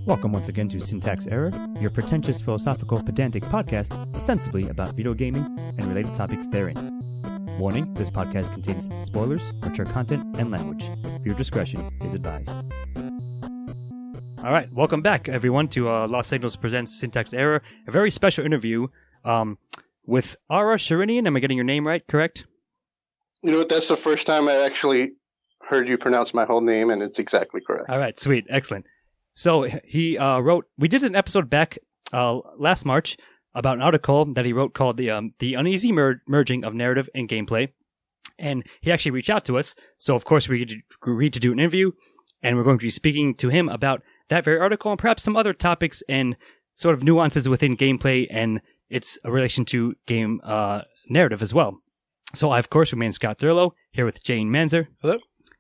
Welcome once again to Syntax Error, your pretentious, philosophical, pedantic podcast ostensibly about video gaming and related topics therein. Warning, this podcast contains spoilers, mature content, and language. Viewer discretion is advised. All right, welcome back, everyone, to Lost Signals Presents Syntax Error, a very special interview with Ara Shirinian. Am I getting your name right, correct? You know what, that's the first time I actually heard you pronounce my whole name, and it's exactly correct. All right, sweet, excellent. So he wrote, we did an episode back last March about an article that he wrote called the Uneasy Merging of Narrative and Gameplay. And he actually reached out to us. So, of course, we agreed to do an interview. And we're going to be speaking to him about that very article and perhaps some other topics and sort of nuances within gameplay and its relation to game narrative as well. So, I, of course, remain Scott Thurlow here with Jane Manzer. Hello.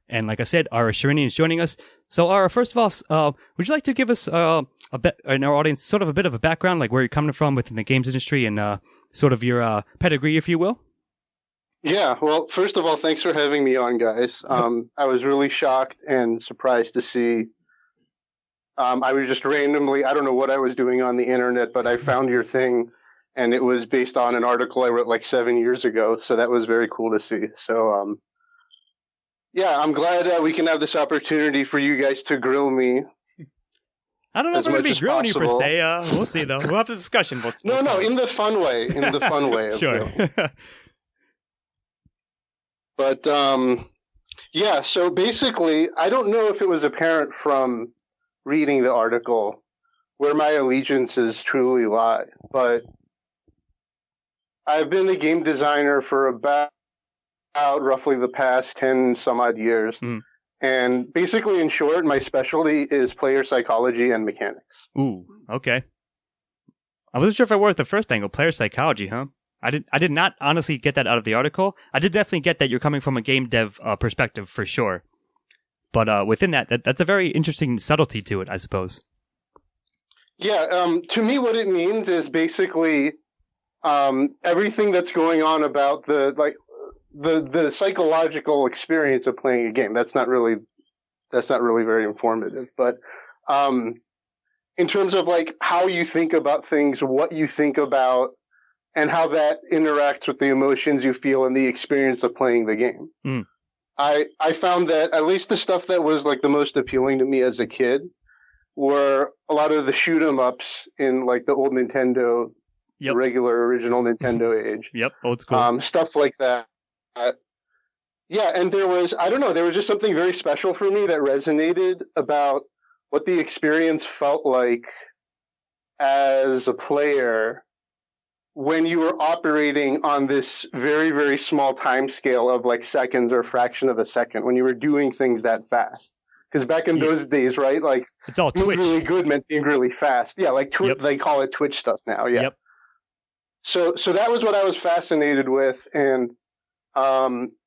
And like I said, Ara Shirinian is joining us. So, Ara, first of all, would you like to give us a bit in our audience sort of a bit of a background, like where you're coming from within the games industry and sort of your pedigree, if you will? Yeah, well, first of all, thanks for having me on, guys. I was really shocked and surprised to see. I was just randomly, I don't know what I was doing on the internet, but I found your thing, and it was based on an article I wrote like 7 years ago, so that was very cool to see. So, yeah, I'm glad we can have this opportunity for you guys to grill me. I don't know if we're going to be grilling you per se. We'll see, though. We'll have a discussion. No, in the fun way. In the fun way. Sure. But, yeah, so basically, I don't know if it was apparent from reading the article where my allegiances truly lie, but I've been a game designer for about roughly the past 10 some odd years. And basically, in short, my specialty is player psychology and mechanics. Ooh, okay. I wasn't sure if I were at the first angle, player psychology, huh? I did not honestly get that out of the article. I did definitely get that you're coming from a game dev perspective for sure. But within that's a very interesting subtlety to it, I suppose. Yeah, to me, what it means is basically everything that's going on about the psychological experience of playing a game. That's not really very informative. But in terms of like how you think about things, what you think about, and how that interacts with the emotions you feel and the experience of playing the game. I found that at least the stuff that was like the most appealing to me as a kid were a lot of the shoot 'em ups in like the old Nintendo, the regular original Nintendo age. Yep, old school. Stuff like that. Yeah, and there was just something very special for me that resonated about what the experience felt like as a player when you were operating on this very, very small time scale of like seconds or a fraction of a second, when you were doing things that fast. Because back in those days, right, like it's all Twitch. Really good meant being really fast. Yeah, like they call it Twitch stuff now. Yeah. Yep. So that was what I was fascinated with, and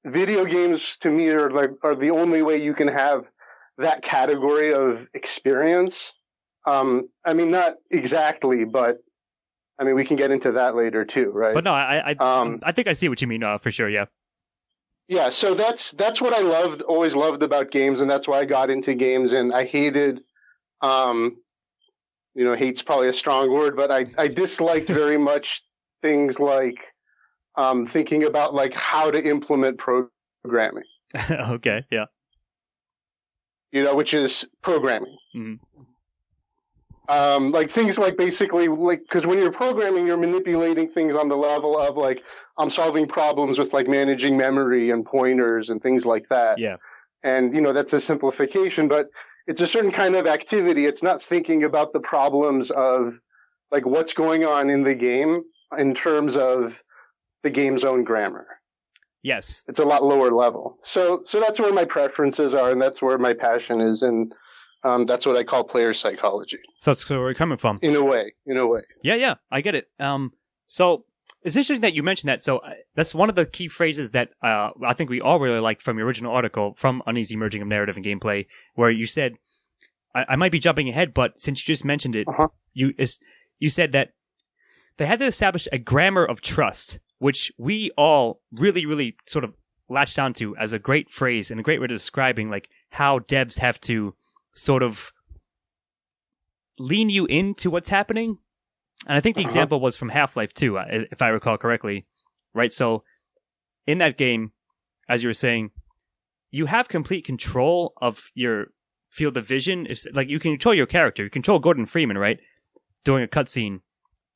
video games to me are the only way you can have that category of experience. I mean, not exactly, but I mean, we can get into that later too, right? But no, I think I see what you mean for sure. Yeah. Yeah. So that's what I always loved about games, and that's why I got into games. And I hated, hate's probably a strong word, but I disliked very much things like thinking about like how to implement programming. Okay. Yeah. Which is programming. Mm-hmm. Like things like basically like, because when you're programming, you're manipulating things on the level of like, I'm solving problems with like managing memory and pointers and things like that. Yeah. And, that's a simplification, but it's a certain kind of activity. It's not thinking about the problems of like what's going on in the game in terms of the game's own grammar. Yes. It's a lot lower level. So that's where my preferences are, and that's where my passion is, and that's what I call player psychology. So that's where we're coming from. In a way. Yeah, I get it. So It's interesting that you mentioned that. So that's one of the key phrases that I think we all really liked from your original article from Uneasy Merging of Narrative and Gameplay, where you said, I might be jumping ahead, but since you just mentioned it, you said that they had to establish a grammar of trust, which we all really, really sort of latched onto as a great phrase and a great way of describing like how devs have to sort of lean you into what's happening. And I think the example was from Half-Life 2, if I recall correctly, right? So in that game, as you were saying, you have complete control of your field of vision. It's like you can control your character. You control Gordon Freeman, right? During a cutscene.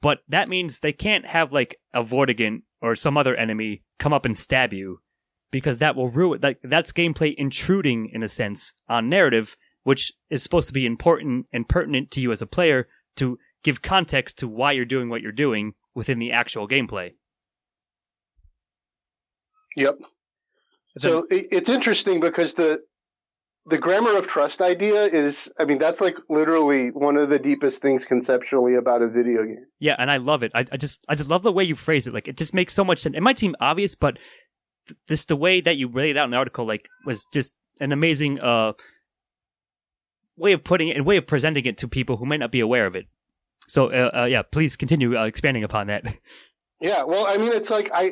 But that means they can't have like a Vortigern or some other enemy come up and stab you, because that will ruin, like, that's gameplay intruding in a sense on narrative, which is supposed to be important and pertinent to you as a player to give context to why you're doing what you're doing within the actual gameplay. Yep. So it's interesting because the grammar of trust idea is, I mean, that's like literally one of the deepest things conceptually about a video game. Yeah, and I love it. I just love the way you phrase it. Like, it just makes so much sense. It might seem obvious, but just the way that you laid it out in the article, like, was just an amazing way of putting it and way of presenting it to people who might not be aware of it. So, yeah, please continue expanding upon that. Yeah, well, I mean, it's like I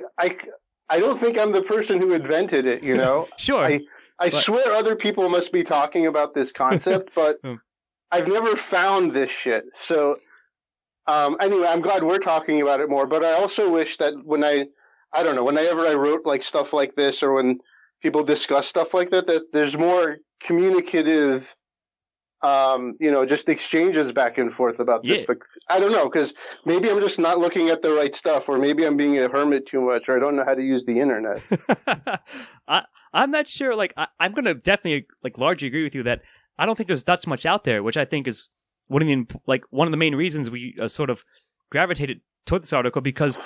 don't think I'm the person who invented it, you know? Sure. I swear other people must be talking about this concept, but I've never found this shit. So, anyway, I'm glad we're talking about it more, but I also wish that whenever I wrote like stuff like this, or when people discuss stuff like that, that there's more communicative, just exchanges back and forth about this. Like, I don't know, because maybe I'm just not looking at the right stuff, or maybe I'm being a hermit too much, or I don't know how to use the internet. I'm not sure. Like, I'm going to definitely like largely agree with you that I don't think there's that much out there, which I think is one of the main reasons we sort of gravitated toward this article, because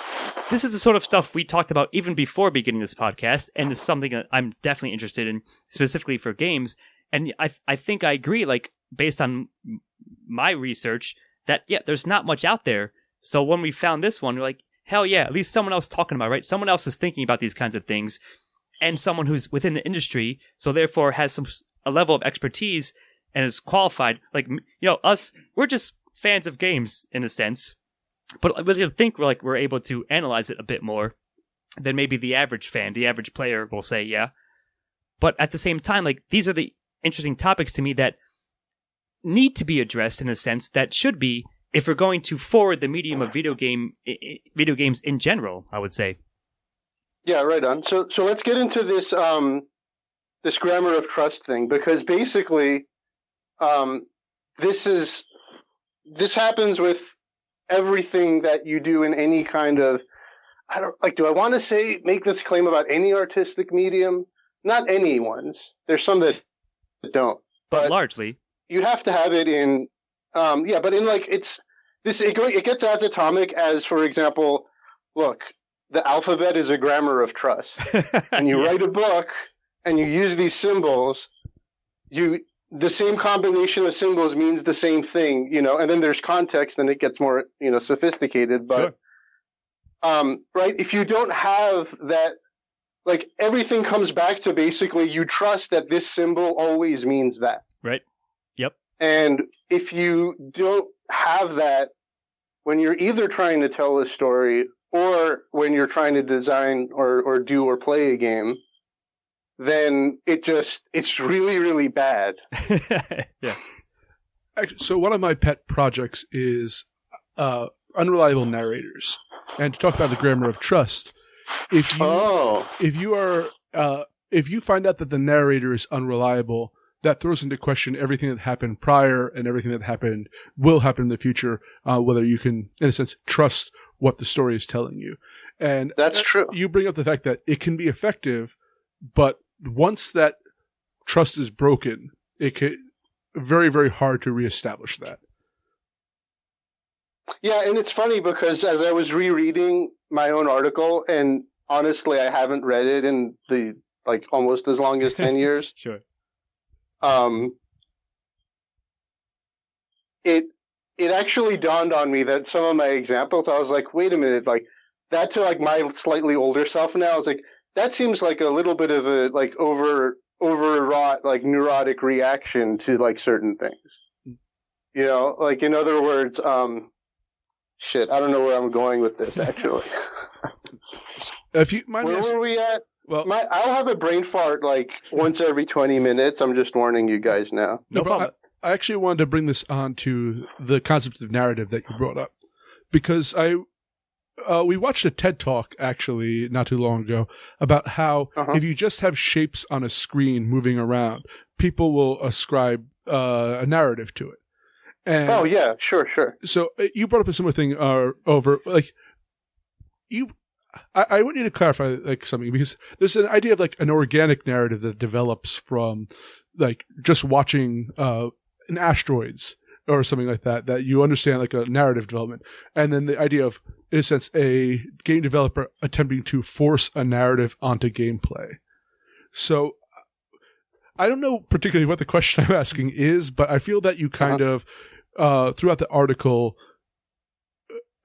this is the sort of stuff we talked about even before beginning this podcast, and it's something that I'm definitely interested in, specifically for games. And I think I agree, like, based on my research, that, yeah, there's not much out there. So when we found this one, we're like, hell yeah, at least someone else talking about it, right? Someone else is thinking about these kinds of things, and someone who's within the industry, so therefore has a level of expertise and is qualified. Like, us, we're just fans of games in a sense, but I think we're able to analyze it a bit more than maybe the average fan, the average player will say, yeah. But at the same time, like, these are the interesting topics to me that need to be addressed in a sense that should be, if we're going to forward the medium of video games in general, I would say. Yeah, right on. So let's get into this this grammar of trust thing, because basically this happens with everything that you do in any kind of, do I want to say make this claim about any artistic medium? Not any ones. There's some that don't. But largely. You have to have it in, but in like, it gets as atomic as, for example, look, the alphabet is a grammar of trust. And you write a book and you use these symbols, the same combination of symbols means the same thing, and then there's context and it gets more, sophisticated. But, right, if you don't have that, like, everything comes back to basically you trust that this symbol always means that. Right. Yep. And if you don't have that when you're either trying to tell a story or when you're trying to design or do or play a game, then it's really, really bad. Yeah. Actually, so one of my pet projects is unreliable narrators. And to talk about the grammar of trust, if you find out that the narrator is unreliable, that throws into question everything that happened prior and everything that will happen in the future, whether you can, in a sense, trust what the story is telling you. And that's true. You bring up the fact that it can be effective, but once that trust is broken, it can very, very hard to reestablish that. Yeah, and it's funny because as I was rereading my own article, and honestly, I haven't read it in the almost as long as 10 years. Sure. It actually dawned on me that some of my examples, I was like, wait a minute, like that to like my slightly older self now is like that seems like a little bit of a like overwrought like neurotic reaction to like certain things. You know, like in other words, shit, I don't know where I'm going with this actually. If you mind where were we at? Well, I'll have a brain fart like once every 20 minutes. I'm just warning you guys now. No problem. I actually wanted to bring this on to the concept of narrative that you brought up, because we watched a TED Talk actually not too long ago about how if you just have shapes on a screen moving around, people will ascribe a narrative to it. And oh yeah, sure. So you brought up a similar thing over like you. I want you to clarify like something, because there's an idea of like an organic narrative that develops from like just watching an asteroids or something like that, that you understand like a narrative development. And then the idea of, in a sense, a game developer attempting to force a narrative onto gameplay. So I don't know particularly what the question I'm asking is, but I feel that you kind of, throughout the article,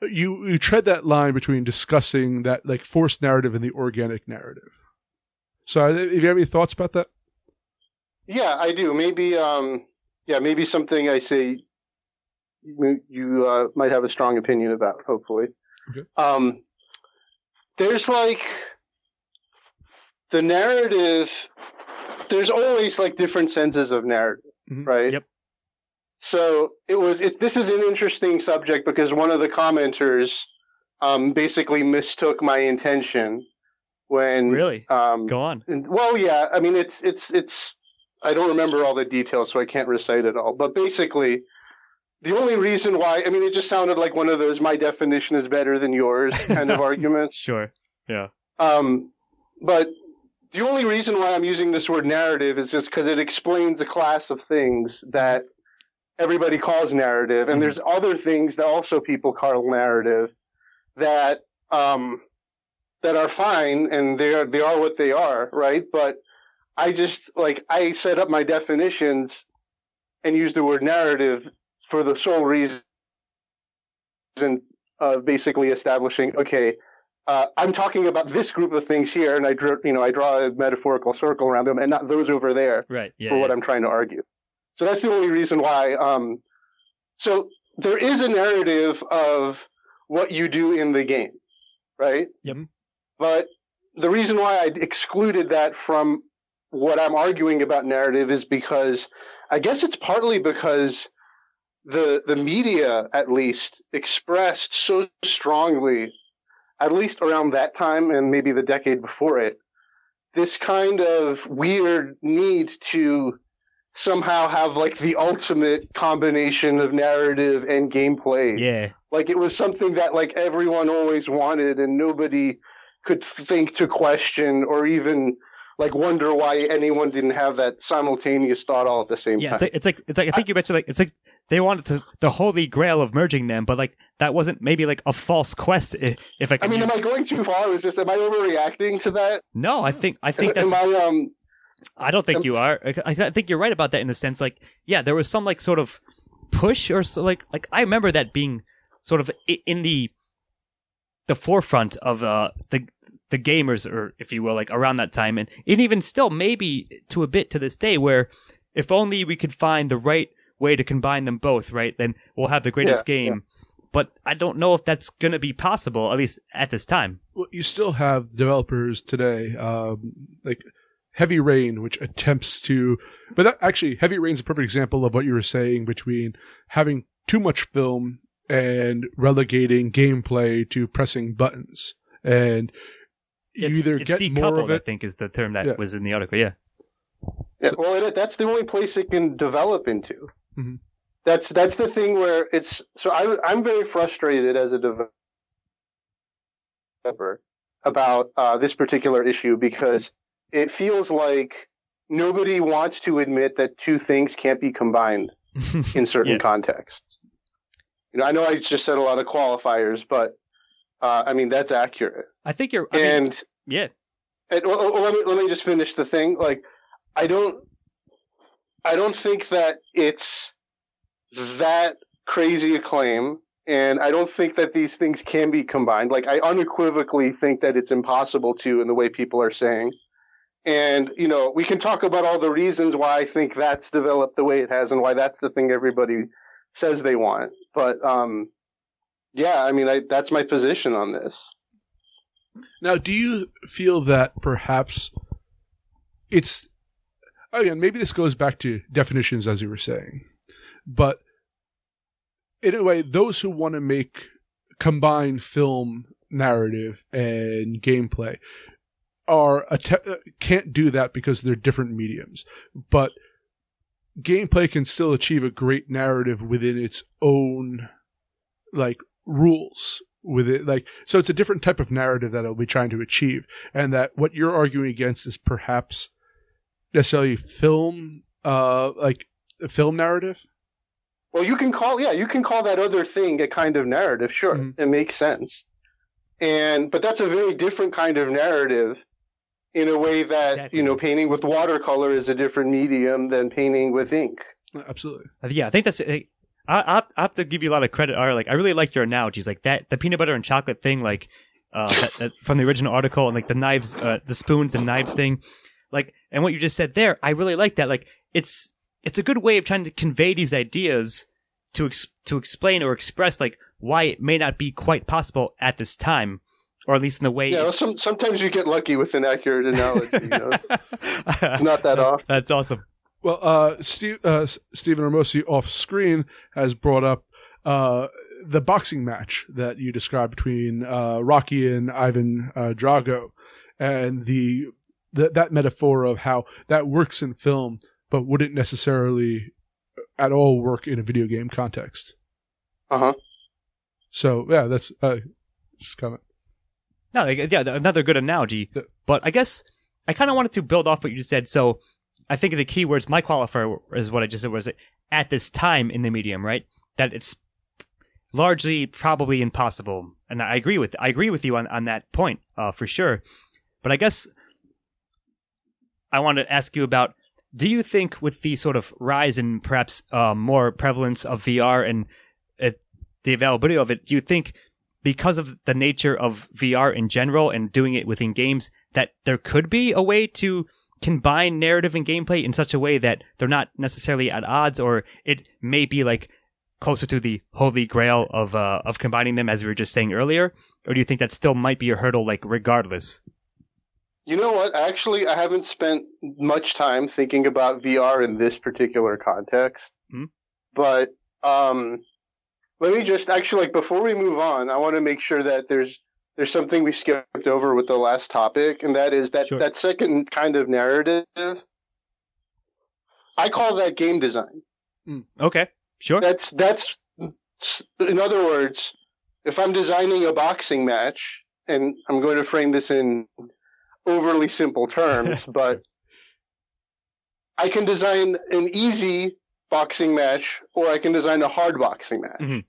you tread that line between discussing that like forced narrative and the organic narrative. So if you have any thoughts about that? Yeah, I do. Maybe, maybe something I say you might have a strong opinion about, hopefully. Okay. There's like the narrative, there's always like different senses of narrative, right? Yep. So this is an interesting subject because one of the commenters basically mistook my intention when really go on. Well, yeah, I mean it's I don't remember all the details, so I can't recite it all. But basically, the only reason why, I mean, it just sounded like one of those "my definition is better than yours" kind of arguments. Sure. Yeah. But the only reason why I'm using this word narrative is just because it explains a class of things that everybody calls narrative, and there's other things that also people call narrative that are fine, and they are what they are, right? But I just I set up my definitions and use the word narrative for the sole reason of basically establishing, okay, I'm talking about this group of things here, and I draw a metaphorical circle around them, and not those over there, right? Yeah, for what I'm trying to argue. So that's the only reason why. So there is a narrative of what you do in the game, right? Yep. But the reason why I excluded that from what I'm arguing about narrative is because I guess it's partly because the media, at least, expressed so strongly, at least around that time and maybe the decade before it, this kind of weird need to somehow have like the ultimate combination of narrative and gameplay. Yeah. Like it was something that like everyone always wanted and nobody could think to question or even like wonder why anyone didn't have that simultaneous thought all at the same time. Yeah, it's like I think you mentioned like it's like they wanted the holy grail of merging them, but like that wasn't maybe like a false quest. If I mean, am I going too far? Am I overreacting to that? No, I think that's. I don't think you are. I think you're right about that in the sense, like, yeah, there was some like sort of push or so, like I remember that being sort of in the forefront of the gamers, or if you will, like around that time, and even still maybe to a bit to this day, where if only we could find the right way to combine them both, right, then we'll have the greatest game. Yeah. But I don't know if that's going to be possible, at least at this time. Well, you still have developers today, like Heavy Rain, which attempts to, but that, actually, Heavy Rain's a perfect example of what you were saying between having too much film and relegating gameplay to pressing buttons. And you either get more of it. I think is the term that was in the article. Yeah. Yeah. Well, that's the only place it can develop into. Mm-hmm. That's the thing where it's. So I'm very frustrated as a developer about this particular issue because it feels like nobody wants to admit that two things can't be combined in certain contexts. You know, I know I just said a lot of qualifiers, but I mean that's accurate. I think you're. And let me just finish the thing. Like, I don't think that it's that crazy a claim, And I don't think that these things can be combined. Like, I unequivocally think that it's impossible to, in the way people are saying. And, we can talk about all the reasons why I think that's developed the way it has and why that's the thing everybody says they want. But, that's my position on this. Now, do you feel that perhaps it's... Again, maybe this goes back to definitions, as you were saying. But in a way, those who want to make combined film narrative and gameplay can't do that because they're different mediums. But gameplay can still achieve a great narrative within its own rules with it. So it's a different type of narrative that it'll be trying to achieve, and that what you're arguing against is perhaps necessarily film, a film narrative. Well, you can call that other thing a kind of narrative. Sure, mm-hmm. It makes sense. But that's a very different kind of narrative in a way that, exactly. Painting with watercolor is a different medium than painting with ink. Absolutely. Yeah, I think that's... I have to give you a lot of credit, Ara. I really like your analogies. The peanut butter and chocolate thing, that from the original article, and the knives, the spoons and knives thing. And what you just said there, I really like that. It's a good way of trying to convey these ideas to explain or express why it may not be quite possible at this time, or at least in the way. Yeah, sometimes you get lucky with an accurate analogy. It's not that often. That's awesome. Well, Stephen Hermosi off screen has brought up the boxing match that you described between Rocky and Ivan Drago, and that metaphor of how that works in film, but wouldn't necessarily at all work in a video game context. Uh-huh. So, yeah, that's just comment. No, another good analogy. Yeah. But I guess I kind of wanted to build off what you just said. So I think the key words, my qualifier is what I just said, was at this time in the medium, right? That it's largely probably impossible. And I agree with you on that point, for sure. But I guess I want to ask you about, do you think with the sort of rise in perhaps more prevalence of VR and the availability of it, do you think because of the nature of VR in general and doing it within games, that there could be a way to combine narrative and gameplay in such a way that they're not necessarily at odds, or it may be closer to the holy grail of combining them, as we were just saying earlier? Or do you think that still might be a hurdle, regardless? You know what? Actually, I haven't spent much time thinking about VR in this particular context. Mm-hmm. But let me just before we move on, I want to make sure that there's something we skipped over with the last topic, and that is that, sure. That second kind of narrative. I call that game design. Okay, sure. That's in other words, if I'm designing a boxing match, and I'm going to frame this in overly simple terms, but I can design an easy boxing match, or I can design a hard boxing match. Mm-hmm.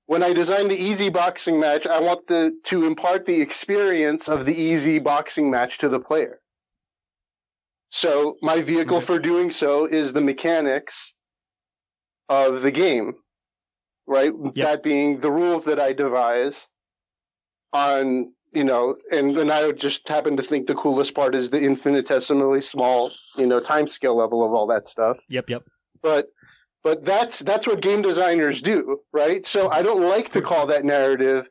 When I design the easy boxing match, I want to impart the experience of the easy boxing match to the player. So my vehicle for doing so is the mechanics of the game, right? Yep. That being the rules that I devise on, and then I would just happen to think the coolest part is the infinitesimally small, time scale level of all that stuff. Yep. But that's what game designers do, right? So I don't like to call that narrative,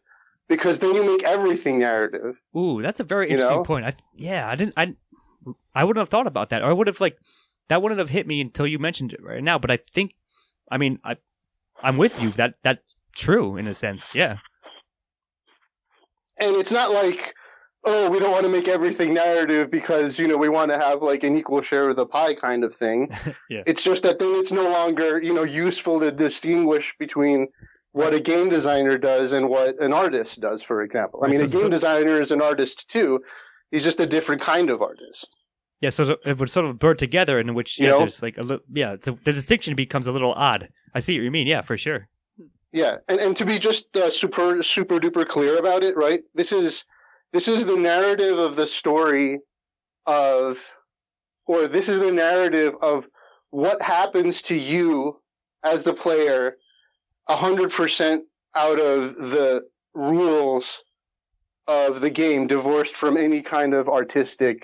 because then you make everything narrative. Ooh, that's a very interesting point. I wouldn't have thought about that, or I would have that wouldn't have hit me until you mentioned it right now. But I think, I'm with you. That's true in a sense. Yeah. And it's not we don't want to make everything narrative because, we want to have an equal share of the pie kind of thing. Yeah. It's just that then it's no longer, useful to distinguish between what a game designer does and what an artist does, for example. A game designer is an artist too. He's just a different kind of artist. Yeah, so it would sort of blur together, in which there's the distinction becomes a little odd. I see what you mean. Yeah, for sure. Yeah, and to be just super duper clear about it, right? This is the narrative of the story this is the narrative of what happens to you as the player 100% out of the rules of the game, divorced from any kind of artistic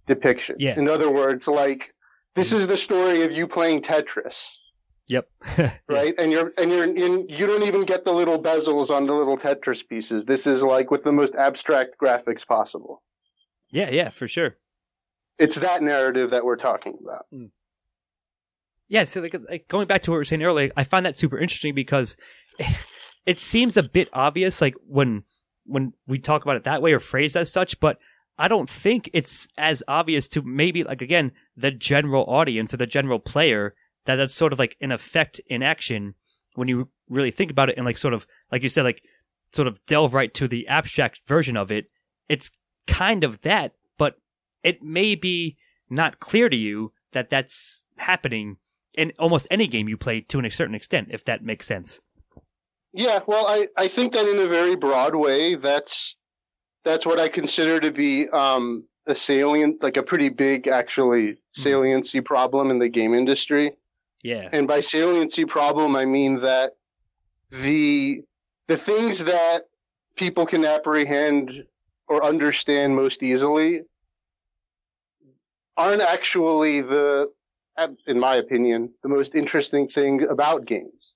depiction. Yeah. In other words, like, this is the story of you playing Tetris. Yep. Right? And you don't even get the little bezels on the little Tetris pieces. This is like with the most abstract graphics possible. Yeah, for sure. It's that narrative that we're talking about. Yeah, so like going back to what we were saying earlier, I find that super interesting because it seems a bit obvious, like when we talk about it that way or phrased as such, but I don't think it's as obvious to maybe, like, again, the general audience or the general player that that's sort of like an effect in action when you really think about it and like sort of, like you said, like sort of delve right to the abstract version of it. It's kind of that, but it may be not clear to you that that's happening in almost any game you play to a certain extent, if that makes sense. Yeah, well, I think that in a very broad way, that's what I consider to be a salient, like a pretty big, actually, saliency problem in the game industry. Yeah. And by saliency problem, I mean that the things that people can apprehend or understand most easily aren't actually in my opinion, the most interesting thing about games.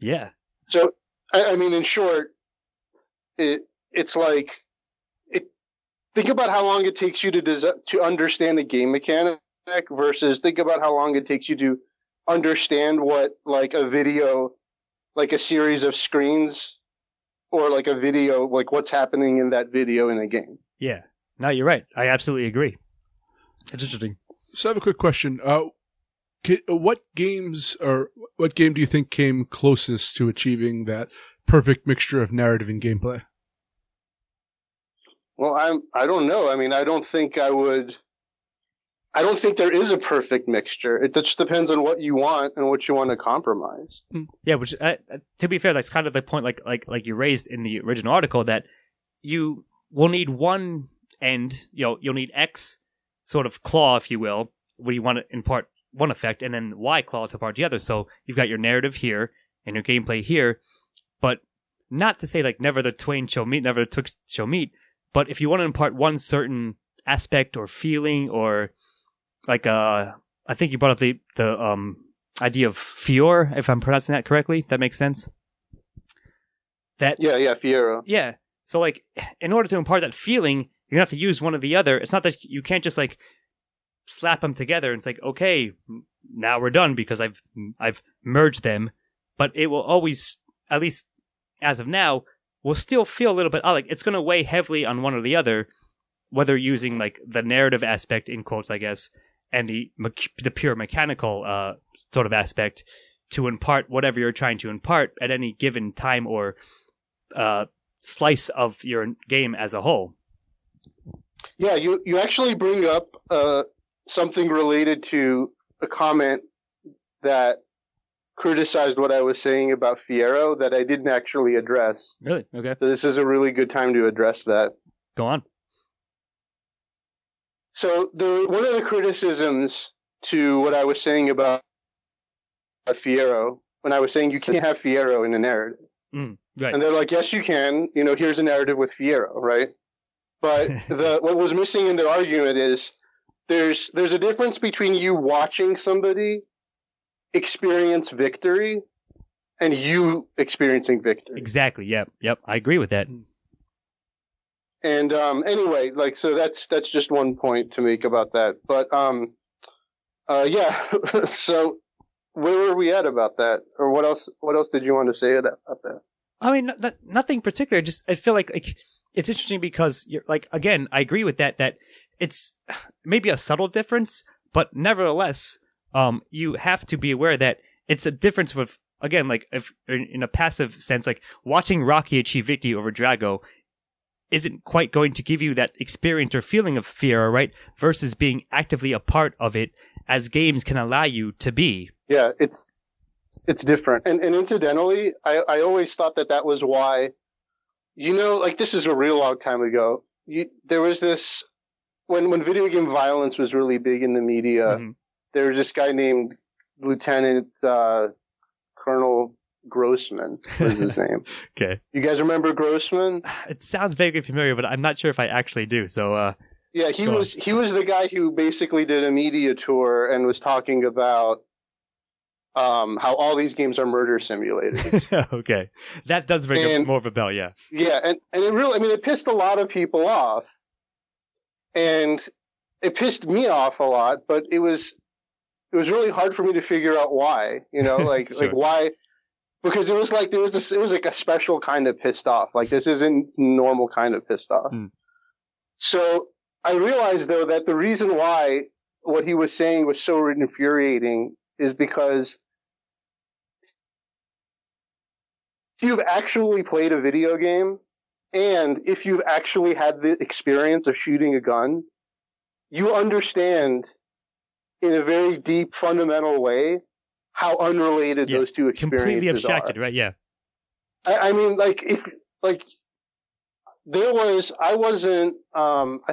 Yeah. So, I mean, in short, it's like, think about how long it takes you to understand a game mechanic versus think about how long it takes you to understand what, like, a video, like a series of screens, or like a video, like what's happening in that video in a game. Yeah. No, you're right. I absolutely agree. It's interesting. So I have a quick question. What game do you think came closest to achieving that perfect mixture of narrative and gameplay? Well, I don't know. I mean, I don't think there is a perfect mixture. It just depends on what you want and what you want to compromise. Yeah, which to be fair, that's kind of the point, like you raised in the original article, that you will need one end. You'll need X sort of claw, if you will, where you want to impart one effect, and then Y claw to impart the other. So you've got your narrative here and your gameplay here, but not to say like never the twain shall meet, never the twixt shall meet. But if you want to impart one certain aspect or feeling, or like I think you brought up the idea of fior, if I'm pronouncing that correctly. That makes sense. Yeah, fiero. Yeah. So like, in order to impart that feeling, you're gonna have to use one or the other. It's not that you can't just like slap them together and it's like, okay, now we're done because I've merged them. But it will always, at least as of now, will still feel a little bit like it's gonna weigh heavily on one or the other, whether using like the narrative aspect in quotes, I guess, and the pure mechanical sort of aspect to impart whatever you're trying to impart at any given time or slice of your game as a whole. Yeah, you actually bring up something related to a comment that criticized what I was saying about Fiero that I didn't actually address. Really? Okay. So this is a really good time to address that. Go on. So one of the criticisms to what I was saying about Fiero, when I was saying you can't have Fiero in a narrative. Right. And they're like, yes, you can. Here's a narrative with Fiero, right? But what was missing in their argument is there's a difference between you watching somebody experience victory and you experiencing victory. Exactly. Yep. I agree with that. And anyway, like, so that's just one point to make about that. But yeah. So where were we at about that? Or what else did you want to say about that? I mean, nothing particular. Just I feel like it's interesting because you're like, again, I agree with that it's maybe a subtle difference, but nevertheless, you have to be aware that it's a difference with, again, like if in a passive sense, like watching Rocky achieve victory over Drago isn't quite going to give you that experience or feeling of fear, right? Versus being actively a part of it, as games can allow you to be. Yeah, it's different. And incidentally, I always thought that was why, like this is a real long time ago. There was this, when video game violence was really big in the media, there was this guy named Lieutenant Colonel Grossman was his name. Okay. You guys remember Grossman? It sounds vaguely familiar, but I'm not sure if I actually do. So, yeah, he was the guy who basically did a media tour and was talking about how all these games are murder simulators. Okay. That does ring more of a bell, yeah. Yeah, and it really, I mean, it pissed a lot of people off. And it pissed me off a lot, but it was really hard for me to figure out why, like Sure. like why, because it was like it was like a special kind of pissed off. Like this isn't normal kind of pissed off. So I realized though that the reason why what he was saying was so infuriating is because if you've actually played a video game and if you've actually had the experience of shooting a gun, you understand in a very deep, fundamental way how unrelated those two experiences completely abstracted, are. Right? Yeah. I mean, I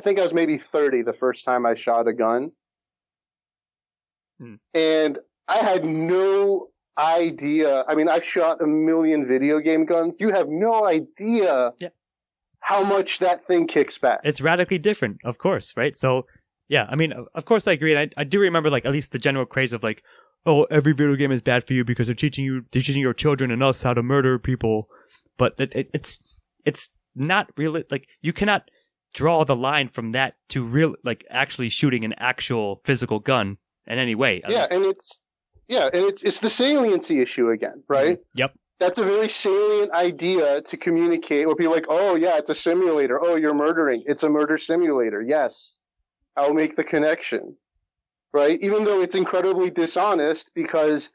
think I was maybe 30 the first time I shot a gun. And I had no idea. I mean, I've shot a million video game guns. You have no idea how much that thing kicks back. It's radically different, of course, right? So, yeah, I mean, of course I agree. And I do remember, like, at least the general craze of, like, oh, every video game is bad for you because they're teaching your children and us how to murder people. But it's not really, like, you cannot draw the line from that to real, like, actually shooting an actual physical gun in any way. It's the saliency issue again, right? Yep. That's a very salient idea to communicate or be like, oh yeah, it's a simulator. Oh, you're murdering. It's a murder simulator. Yes. I'll make the connection. Right? Even though it's incredibly dishonest because,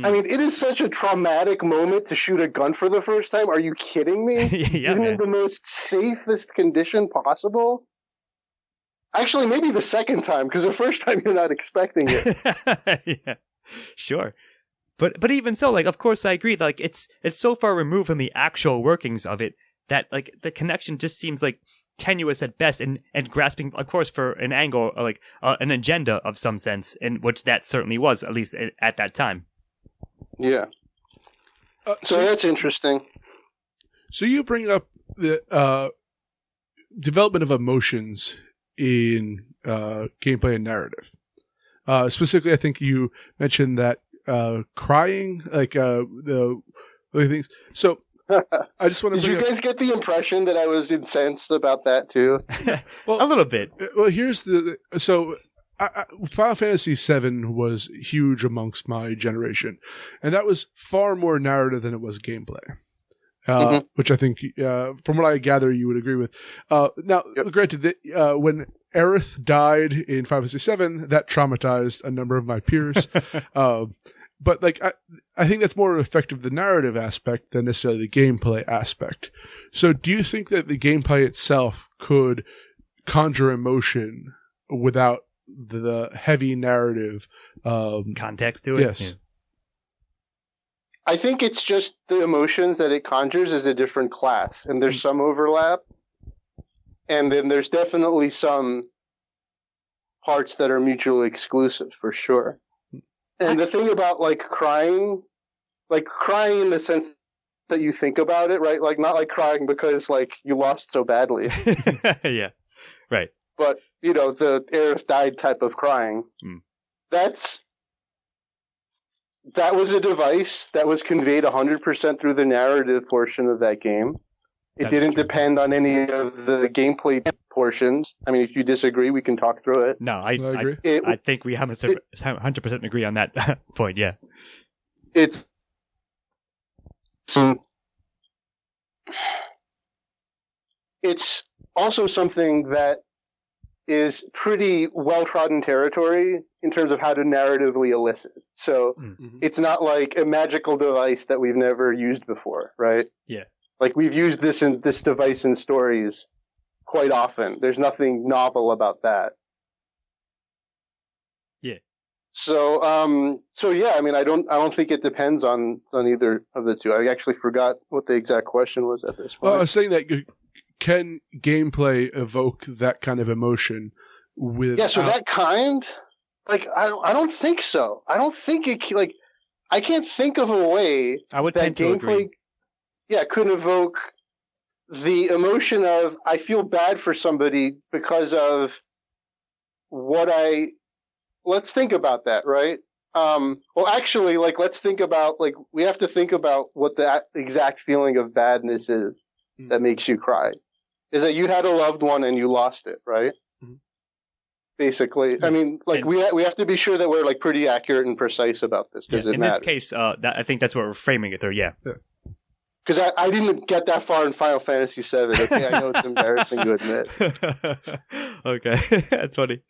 I mean, it is such a traumatic moment to shoot a gun for the first time. Are you kidding me? Even in the most safest condition possible? Actually, maybe the second time, because the first time you're not expecting it. Yeah, sure. But even so, like, of course I agree. Like, it's so far removed from the actual workings of it that, like, the connection just seems, like, tenuous at best and grasping, of course, for an angle, like, an agenda of some sense, in which that certainly was, at least at that time. Yeah. So that's interesting. So you bring up the development of emotions in gameplay and narrative. Specifically, I think you mentioned that crying, like the things. So I just want to. Did you guys get the impression that I was incensed about that too? Well, a little bit. Well, here's Final Fantasy VII was huge amongst my generation, and that was far more narrative than it was gameplay. Which I think, from what I gather, you would agree with. Now, granted, that when Aerith died in Final Fantasy VII, that traumatized a number of my peers. But like, I think that's more effective the narrative aspect than necessarily the gameplay aspect. So, do you think that the gameplay itself could conjure emotion without the heavy narrative context to it? Yes. Yeah. I think it's just the emotions that it conjures is a different class, and there's some overlap, and then there's definitely some parts that are mutually exclusive for sure. And the thing about like crying in the sense that you think about it, right? Like not like crying because like you lost so badly. Yeah, right. But the Aerith died type of crying. That was a device that was conveyed 100% through the narrative portion of that game. It didn't depend on any of the gameplay portions. I mean, if you disagree, we can talk through it. No, I agree. I think we 100% agree on that point, yeah. It's also something that is pretty well-trodden territory in terms of how to narratively elicit. So it's not like a magical device that we've never used before, right? Yeah. Like we've used this device in stories quite often. There's nothing novel about that. Yeah. So yeah, I mean, I don't think it depends on either of the two. I actually forgot what the exact question was at this point. Well, I was saying that can gameplay evoke that kind of emotion with? Yeah, so that kind, like, I don't think so. I don't think it, like, I can't think of a way I would that tend to agree. gameplay, could evoke the emotion of I feel bad for somebody because of what I. Let's think about that, right? Well, actually, let's think about we have to think about what the exact feeling of badness is that makes you cry. Is that you had a loved one and you lost it, right? Mm-hmm. Basically, I mean, we have to be sure that we're pretty accurate and precise about this because in this case, I think that's what we're framing it through. Yeah. Because I didn't get that far in Final Fantasy VII. Okay, I know it's embarrassing to admit. Okay, that's funny.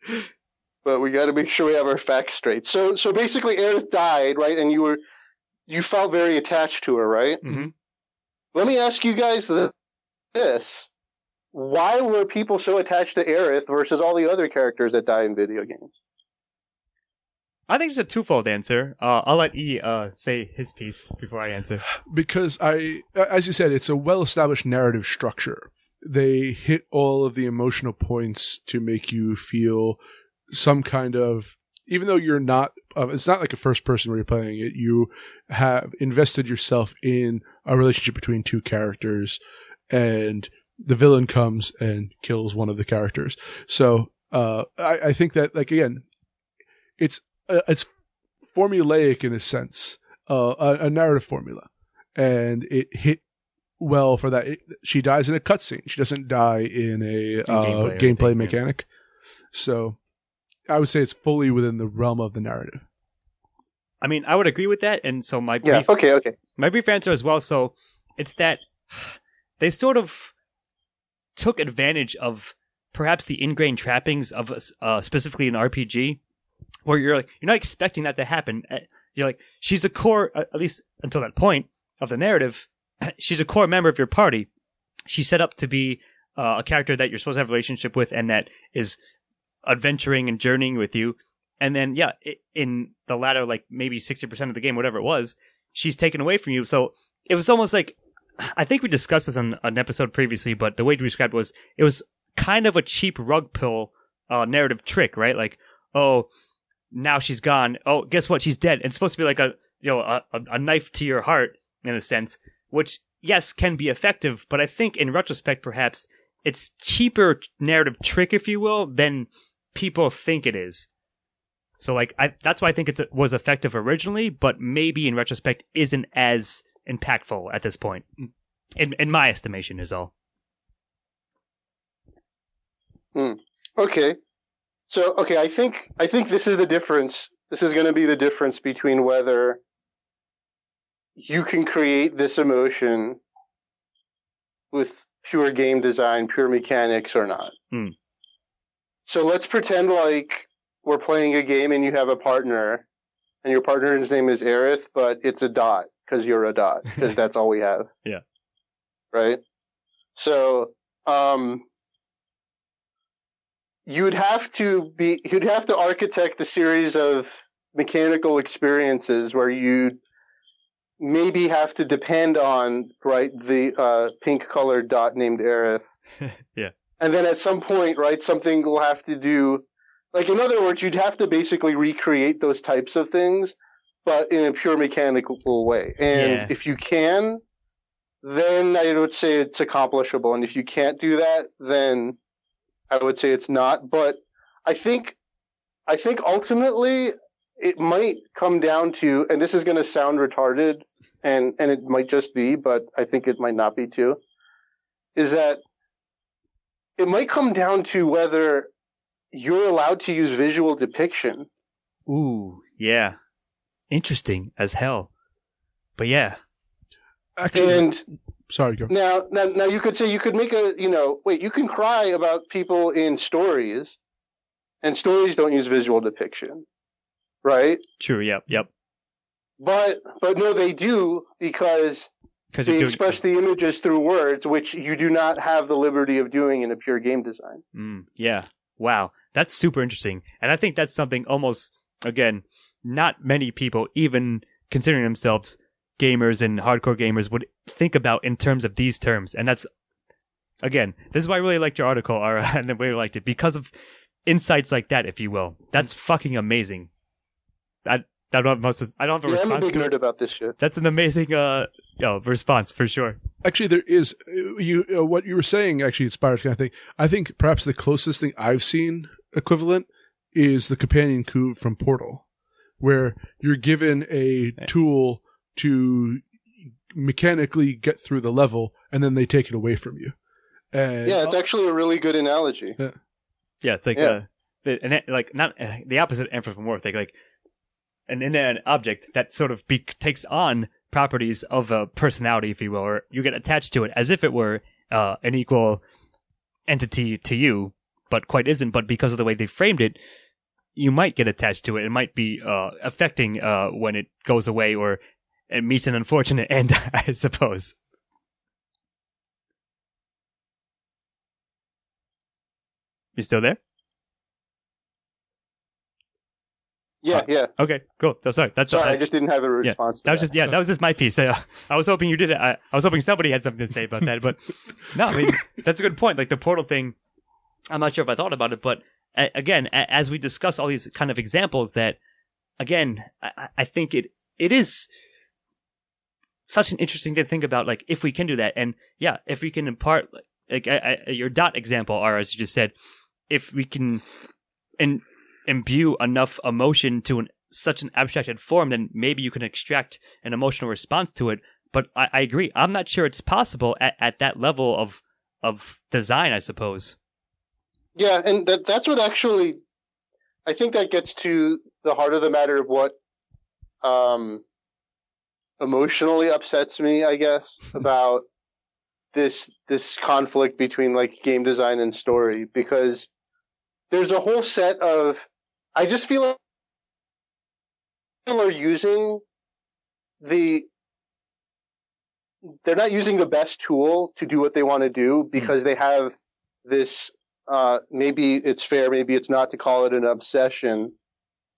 But we got to make sure we have our facts straight. So basically, Aerith died, right? And you felt very attached to her, right? Mm-hmm. Let me ask you guys this: why were people so attached to Aerith versus all the other characters that die in video games? I think it's a twofold answer. I'll let E say his piece before I answer. Because as you said, it's a well-established narrative structure. They hit all of the emotional points to make you feel some kind of, even though you're not, it's not like a first person where you're playing it, you have invested yourself in a relationship between two characters, and the villain comes and kills one of the characters. So I think that, again, it's formulaic in a sense, a narrative formula, and it hit well for that. She dies in a cutscene. She doesn't die in a gameplay mechanic. So I would say it's fully within the realm of the narrative. I mean, I would agree with that, and so my brief answer as well. So it's that they sort of took advantage of perhaps the ingrained trappings of specifically an RPG, where you're not expecting that to happen. You're like, she's a core, at least until that point of the narrative, she's a core member of your party. She's set up to be a character that you're supposed to have a relationship with, and that is adventuring and journeying with you. And then, in the latter, maybe 60% of the game, whatever it was, she's taken away from you. So it was almost like, I think we discussed this on an episode previously, but the way we described it was kind of a cheap rug pull narrative trick, right? Like, oh, now she's gone. Oh, guess what? She's dead. It's supposed to be like a knife to your heart, in a sense, which, yes, can be effective, but I think in retrospect, perhaps it's cheaper narrative trick, if you will, than people think it is. So, that's why I think it was effective originally, but maybe in retrospect isn't as impactful at this point. In my estimation, is all. Okay. So, I think this is the difference. This is going to be the difference between whether you can create this emotion with pure game design, pure mechanics, or not. So let's pretend like we're playing a game and you have a partner, and your partner's name is Aerith, but it's a dot, because you're a dot, because that's all we have. Yeah. Right? So, you'd have to architect a series of mechanical experiences where you maybe have to depend on, right, the pink colored dot named Aerith. Yeah. And then at some point, right, something will have to do, in other words, you'd have to basically recreate those types of things, but in a pure mechanical way. And if you can, then I would say it's accomplishable. And if you can't do that, then I would say it's not. But I think ultimately it might come down to, and this is going to sound retarded, and it might just be, but I think it might not be too, is that it might come down to whether you're allowed to use visual depiction. Ooh, yeah. Interesting as hell. But yeah. Actually, and sorry, go. Now you could say, you could make you can cry about people in stories, and stories don't use visual depiction, right? True, yep. But no, they do, because they express the images through words, which you do not have the liberty of doing in a pure game design. Yeah. Wow. That's super interesting. And I think that's something almost, again, not many people, even considering themselves gamers and hardcore gamers, would think about in terms of these terms. And that's, again, this is why I really liked your article, Ara, and I really liked it, because of insights like that, if you will. That's fucking amazing. I don't have a response I'm a big to nerd it. about this shit. That's an amazing response for sure. Actually, there is what you were saying. Actually, inspired kind of thing. I think perhaps the closest thing I've seen equivalent is the companion coup from Portal, where you're given a tool to mechanically get through the level, and then they take it away from you. And, it's actually a really good analogy. Yeah, it's like not the opposite anthropomorphic, like an inanimate object that sort of takes on properties of a personality, if you will, or you get attached to it as if it were an equal entity to you, but quite isn't. But because of the way they framed it, you might get attached to it. It might be affecting when it goes away or it meets an unfortunate end, I suppose. You still there? Yeah. Okay, cool. So sorry. I just didn't have a response. That was just my piece. I was hoping you did it. I was hoping somebody had something to say about that, but no, I mean, that's a good point. Like the Portal thing, I'm not sure if I thought about it, but again, as we discuss all these kind of examples, that again, I think it is such an interesting thing to think about. Like if we can do that, and yeah, if we can impart, like your dot example, Ara, as you just said, if we can imbue enough emotion to such an abstracted form, then maybe you can extract an emotional response to it. But I agree. I'm not sure it's possible at that level of design, I suppose. Yeah, and that's what actually, I think that gets to the heart of the matter of what emotionally upsets me, I guess, about this conflict between like game design and story, because there's a whole set of, I just feel like people are using they're not using the best tool to do what they want to do because they have this, maybe it's fair, maybe it's not to call it an obsession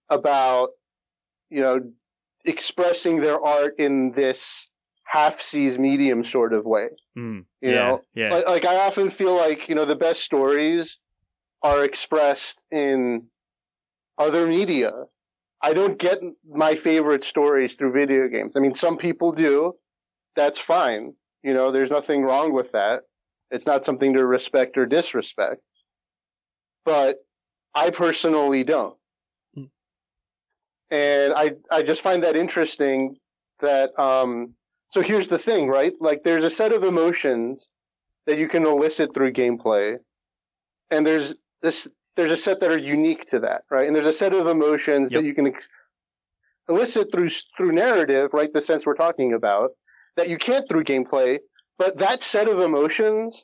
about, expressing their art in this half-seas medium sort of way. You know? Like I often feel like, the best stories are expressed in other media. I don't get my favorite stories through video games. I mean, some people do. That's fine. There's nothing wrong with that. It's not something to respect or disrespect. But I personally don't. And I just find that interesting that, so here's the thing, right? Like there's a set of emotions that you can elicit through gameplay. And there's a set that are unique to that, right? And there's a set of emotions that you can elicit through narrative, right? The sense we're talking about, that you can't through gameplay. But that set of emotions,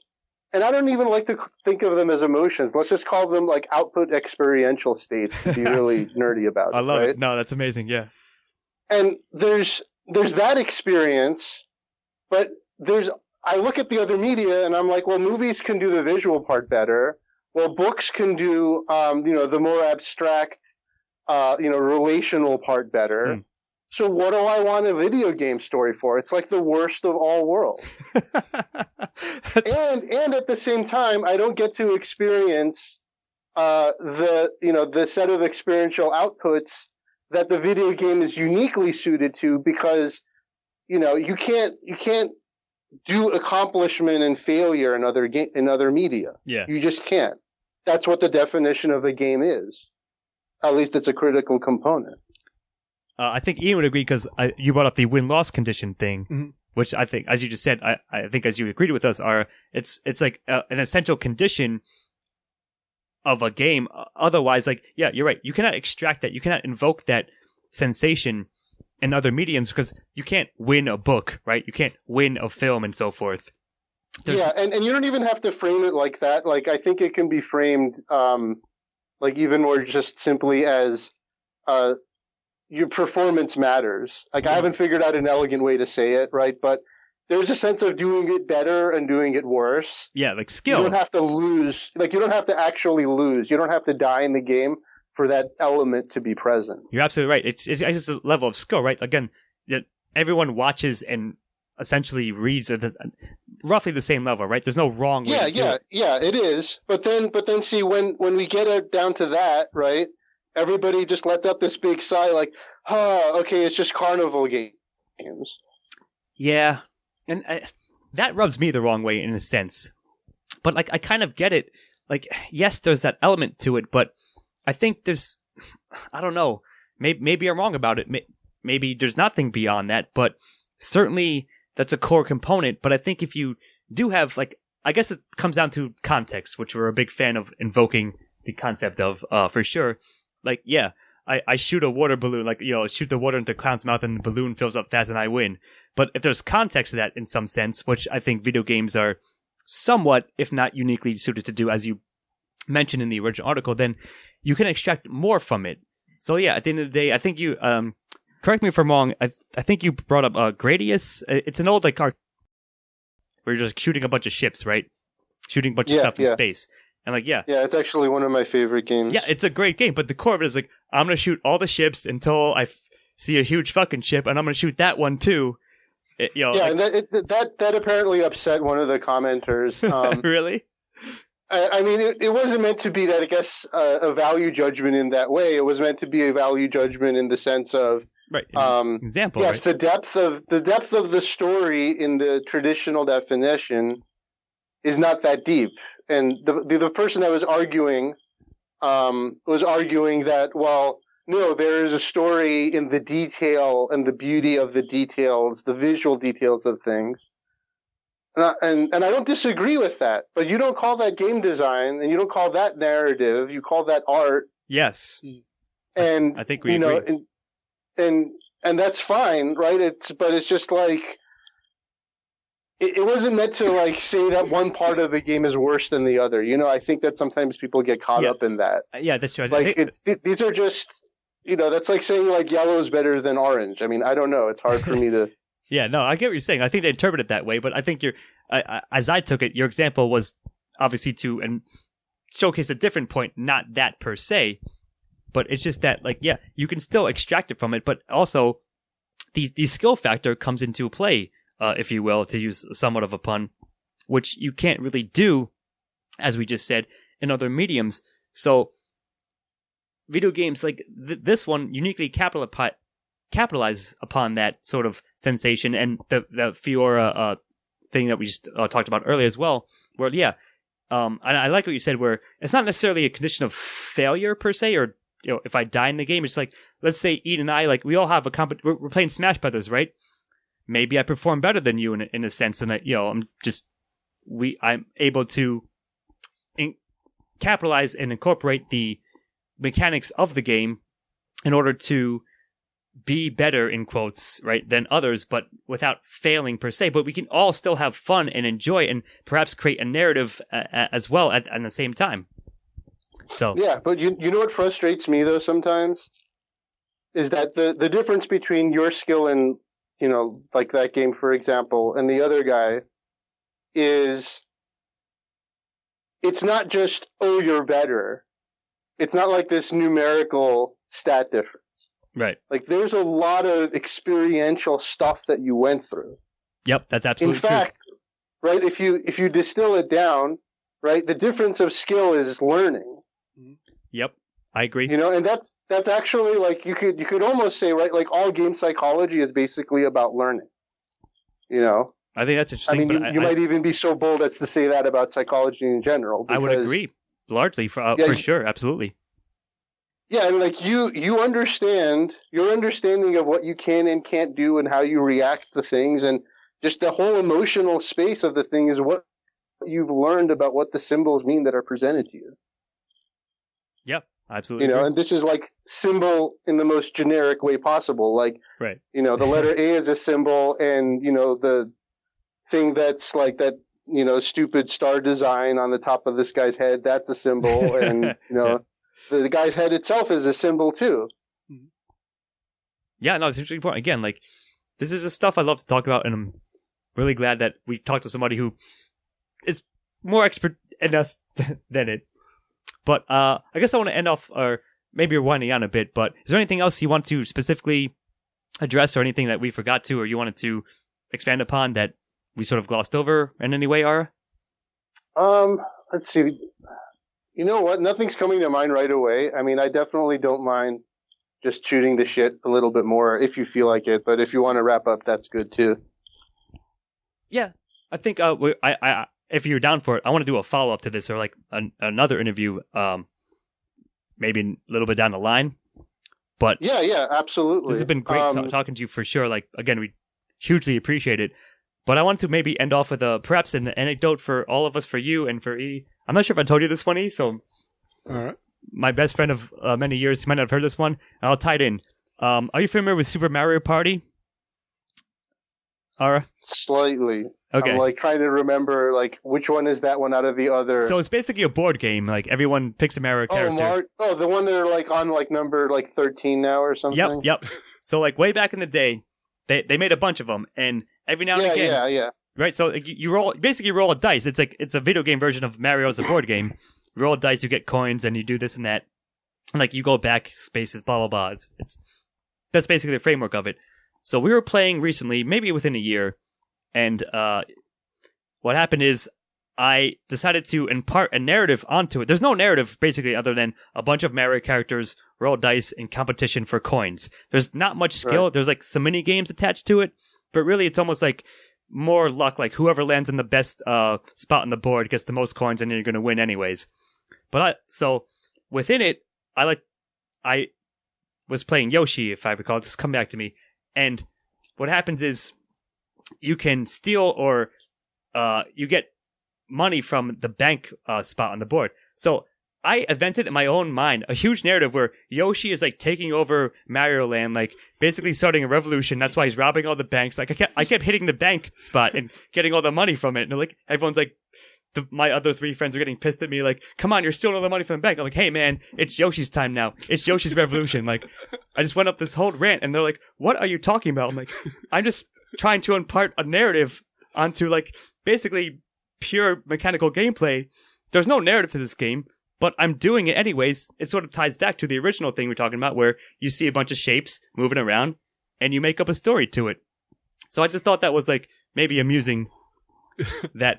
and I don't even like to think of them as emotions. Let's just call them like output experiential states to be really nerdy about it. I love it. No, that's amazing. Yeah. And there's that experience, but I look at the other media and I'm like, well, movies can do the visual part better. Well, books can do, the more abstract, relational part better. So what do I want a video game story for? It's like the worst of all worlds. and at the same time, I don't get to experience, the set of experiential outputs that the video game is uniquely suited to, because, you can't do accomplishment and failure in other media. Yeah. You just can't. That's what the definition of a game is. At least it's a critical component. I think Ian would agree, because you brought up the win-loss condition thing, which I think, as you just said, I think as you agreed with us, it's like an essential condition of a game. Otherwise, like, yeah, you're right. You cannot extract that. You cannot invoke that sensation in other mediums, because you can't win a book, right? You can't win a film and so forth. Yeah, and you don't even have to frame it like that. Like, I think it can be framed, like even more just simply as, your performance matters. Like, I haven't figured out an elegant way to say it, right? But there's a sense of doing it better and doing it worse. Yeah, like skill. You don't have to lose. Like, you don't have to actually lose. You don't have to die in the game for that element to be present. You're absolutely right. It's just a level of skill, right? Again, everyone watches and essentially reads at roughly the same level, right? There's no wrong way. Yeah, it is. But then see, when we get it down to that, right? everybody just lets out this big sigh, like, okay, it's just carnival games. Yeah, and that rubs me the wrong way in a sense. But like, I kind of get it. Like, yes, there's that element to it, but I think there's, I don't know, maybe I'm wrong about it. Maybe there's nothing beyond that, but certainly that's a core component. But I think if you do have, like, I guess it comes down to context, which we're a big fan of invoking the concept of, for sure. Like, yeah, I shoot a water balloon, like, shoot the water into the clown's mouth and the balloon fills up fast and I win. But if there's context to that in some sense, which I think video games are somewhat, if not uniquely suited to do, as you mentioned in the original article, then you can extract more from it. So yeah, at the end of the day, I think you, correct me if I'm wrong, I think you brought up Gradius. It's an old, like, car where you're just shooting a bunch of ships, right? Shooting a bunch of stuff in space. And like, yeah. Yeah, it's actually one of my favorite games. Yeah, it's a great game, but the core of it is like, I'm going to shoot all the ships until I see a huge fucking ship, and I'm going to shoot that one too. And that apparently upset one of the commenters. Really? I mean, it wasn't meant to be that, I guess, a value judgment in that way. It was meant to be a value judgment in the sense of, right. Example. Yes, right? the depth of the story in the traditional definition is not that deep. And the person that was arguing that, well, no, there is a story in the detail and the beauty of the details, the visual details of things. And I don't disagree with that, but you don't call that game design, and you don't call that narrative. You call that art. Yes. And I think we agree. And that's fine, right? But it's just like, it wasn't meant to, like, say that one part of the game is worse than the other. I think that sometimes people get caught up in that. Yeah, that's true. Like, these are just, that's like saying, like, yellow is better than orange. I mean, I don't know. It's hard for me to. Yeah, no, I get what you're saying. I think they interpret it that way, but I think as I took it, your example was obviously to showcase a different point, not that per se, but it's just that, like, yeah, you can still extract it from it, but also the skill factor comes into play. If you will, to use somewhat of a pun, which you can't really do, as we just said, in other mediums. So, video games like this one uniquely capitalize upon that sort of sensation, and the Fiora thing that we just talked about earlier as well, where, yeah, and I like what you said, where it's not necessarily a condition of failure per se, or, if I die in the game, it's like, let's say Eden and I, like, we all have we're playing Smash Brothers, right? Maybe I perform better than you in a sense, and I'm able to capitalize and incorporate the mechanics of the game in order to be better, in quotes, right, than others, but without failing per se. But we can all still have fun and enjoy, and perhaps create a narrative as well at the same time. So yeah, but you know what frustrates me though sometimes is that the difference between your skill in, like that game, for example, and the other guy is, it's not just, oh, you're better. It's not like this numerical stat difference. Right. Like, there's a lot of experiential stuff that you went through. Yep, that's absolutely true. In fact, right, if you distill it down, right, the difference of skill is learning. Yep, I agree. And that's actually, like, you could almost say, right, like, all game psychology is basically about learning. I think that's interesting. I mean, you might even be so bold as to say that about psychology in general. I would agree, largely, for sure, absolutely. Yeah, and like you understand, your understanding of what you can and can't do and how you react to things, and just the whole emotional space of the thing is what you've learned about what the symbols mean that are presented to you. Yep, absolutely. And this is like symbol in the most generic way possible. Like, right. The letter A is a symbol, and the thing that's like that, stupid star design on the top of this guy's head, that's a symbol, and yeah. The guy's head itself is a symbol too. Yeah, no, it's an interesting point. Again, like, this is the stuff I love to talk about, and I'm really glad that we talked to somebody who is more expert in us than it. But I guess I want to end off, or maybe you're winding on a bit, but is there anything else you want to specifically address, or anything that we forgot to, or you wanted to expand upon that we sort of glossed over in any way, Ara? Let's see. You know what? Nothing's coming to mind right away. I mean, I definitely don't mind just shooting the shit a little bit more if you feel like it. But if you want to wrap up, that's good too. Yeah, I think if you're down for it, I want to do a follow up to this or like another interview, maybe a little bit down the line. But yeah, absolutely. This has been great talking to you for sure. Like again, we hugely appreciate it. But I want to maybe end off with perhaps an anecdote for all of us, for you and for E. I'm not sure if I told you this one, E. So, all right. My best friend of many years, you might not have heard this one. I'll tie it in. Are you familiar with Super Mario Party? Ara? Slightly. Okay. I'm like trying to remember like which one is that one out of the other. So it's basically a board game. Like everyone picks a Mario character. The one they're like on like number like 13 now or something. Yep. So like way back in the day, they made a bunch of them, and every now and again, yeah. Right. So like, you roll a dice. It's a video game version of Mario as a board game. You roll a dice, you get coins, and you do this and that. And like you go back spaces, blah blah blah. That's basically the framework of it. So we were playing recently, maybe within a year, and what happened is I decided to impart a narrative onto it. There's no narrative basically other than a bunch of Mario characters roll dice in competition for coins. There's not much skill. Right. There's like some mini games attached to it, but really it's almost like more luck. Like whoever lands in the best spot on the board gets the most coins, and you're going to win anyways. But so within it, I was playing Yoshi, if I recall. This come back to me. And what happens is you can steal or you get money from the bank spot on the board. So I invented in my own mind a huge narrative where Yoshi is like taking over Mario Land, like basically starting a revolution. That's why he's robbing all the banks. Like I kept hitting the bank spot and getting all the money from it. And like everyone's like, my other three friends are getting pissed at me, like, come on, you're stealing all the money from the bank. I'm like, hey man, it's Yoshi's time now. It's Yoshi's revolution. Like, I just went up this whole rant, and they're like, what are you talking about? I'm like, I'm just trying to impart a narrative onto, like, basically pure mechanical gameplay. There's no narrative to this game, but I'm doing it anyways. It sort of ties back to the original thing we're talking about, where you see a bunch of shapes moving around, and you make up a story to it. So I just thought that was, like, maybe amusing that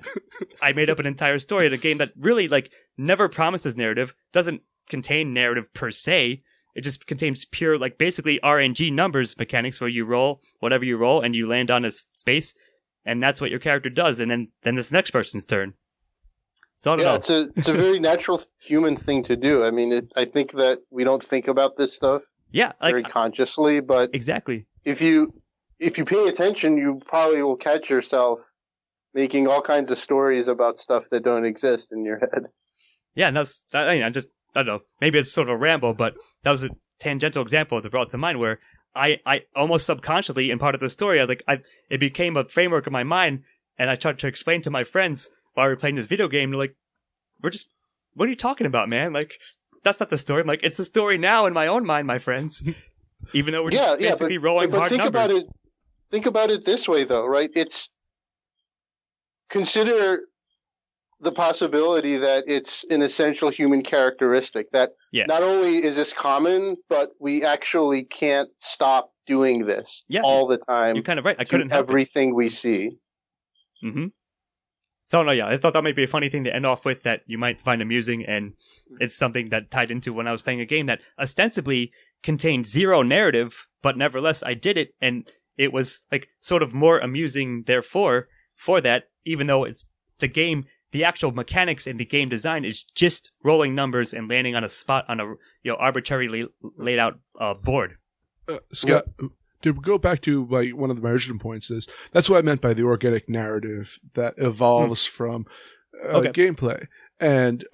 I made up an entire story in a game that really like never promises narrative, doesn't contain narrative per se. It just contains pure like basically RNG numbers mechanics where you roll whatever you roll and you land on a space, and that's what your character does, and then this next person's turn. So I don't know. It's a very natural human thing to do. I mean, I think that we don't think about this stuff very consciously, but exactly. If you pay attention, you probably will catch yourself making all kinds of stories about stuff that don't exist in your head. Yeah, and I don't know. Maybe it's sort of a ramble, but that was a tangential example that brought to mind where I almost subconsciously, in part of the story, it became a framework in my mind, and I tried to explain to my friends while we were playing this video game. They're like, what are you talking about, man? Like, that's not the story. I'm like, it's the story now in my own mind, my friends. Even though we're just basically rolling hard numbers. Think about it this way, though, right? Consider the possibility that it's an essential human characteristic, that not only is this common, but we actually can't stop doing this all the time. You're kind of right. I couldn't help everything we see. Mm-hmm. So, no, I thought that might be a funny thing to end off with that you might find amusing, and it's something that tied into when I was playing a game that ostensibly contained zero narrative, but nevertheless I did it, and it was like sort of more amusing, therefore, for that, even though it's the game, the actual mechanics and the game design is just rolling numbers and landing on a spot on a arbitrarily laid out board. Scott, to go back to one of my original points is that's what I meant by the organic narrative that evolves from gameplay. And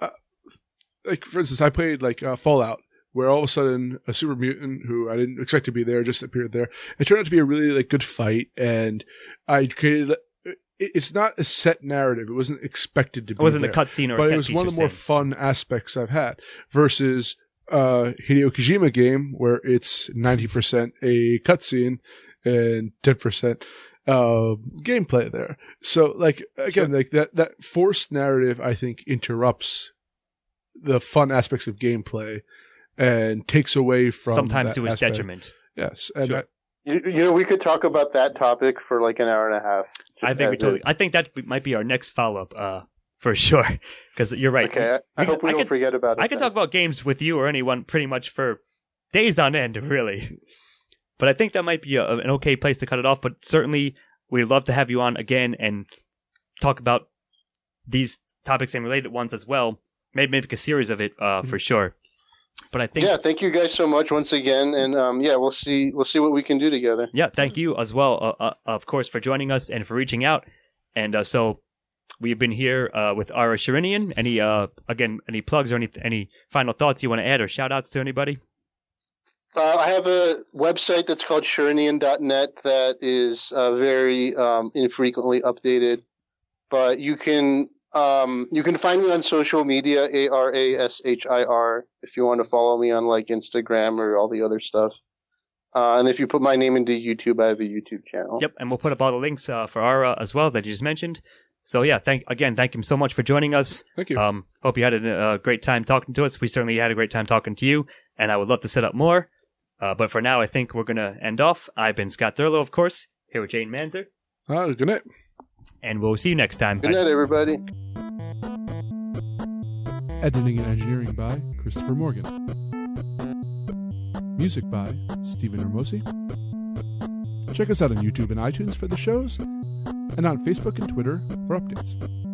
like for instance, I played Fallout, where all of a sudden a super mutant who I didn't expect to be there just appeared there. It turned out to be a really good fight, and I created. It's not a set narrative. It wasn't expected to be. It wasn't a cutscene or a set piece. But it was one of the more fun aspects I've had versus Hideo Kojima game where it's 90% a cutscene and 10% gameplay there. So again, that forced narrative I think interrupts the fun aspects of gameplay and takes away from sometimes to its detriment. Yes, and we could talk about that topic for like an hour and a half. I think we totally. I think that might be our next follow-up for sure. Because you're right. Okay, I hope we don't forget about it. I could talk about games with you or anyone pretty much for days on end, really. But I think that might be an okay place to cut it off. But certainly, we'd love to have you on again and talk about these topics and related ones as well. Maybe make a series of it for sure. But I think thank you guys so much once again, and we'll see what we can do together. Yeah, thank you as well, of course, for joining us and for reaching out. And so we've been here with Ara Shirinian. Any plugs or any final thoughts you want to add or shout outs to anybody? I have a website that's called Shirinian.net that is very infrequently updated, but you can find me on social media, ARASHIR, if you want to follow me on like Instagram or all the other stuff. And if you put my name into YouTube, I have a YouTube channel. Yep, and we'll put up all the links for Ara as well that you just mentioned. So yeah, thank you so much for joining us. Thank you. Hope you had a great time talking to us. We certainly had a great time talking to you, and I would love to set up more. But for now, I think we're going to end off. I've been Scott Thurlow, of course, here with Jane Manzer. Good night. And we'll see you next time. Good night, everybody. Editing and engineering by Christopher Morgan. Music by Stephen Hermosi. Check us out on YouTube and iTunes for the shows, and on Facebook and Twitter for updates.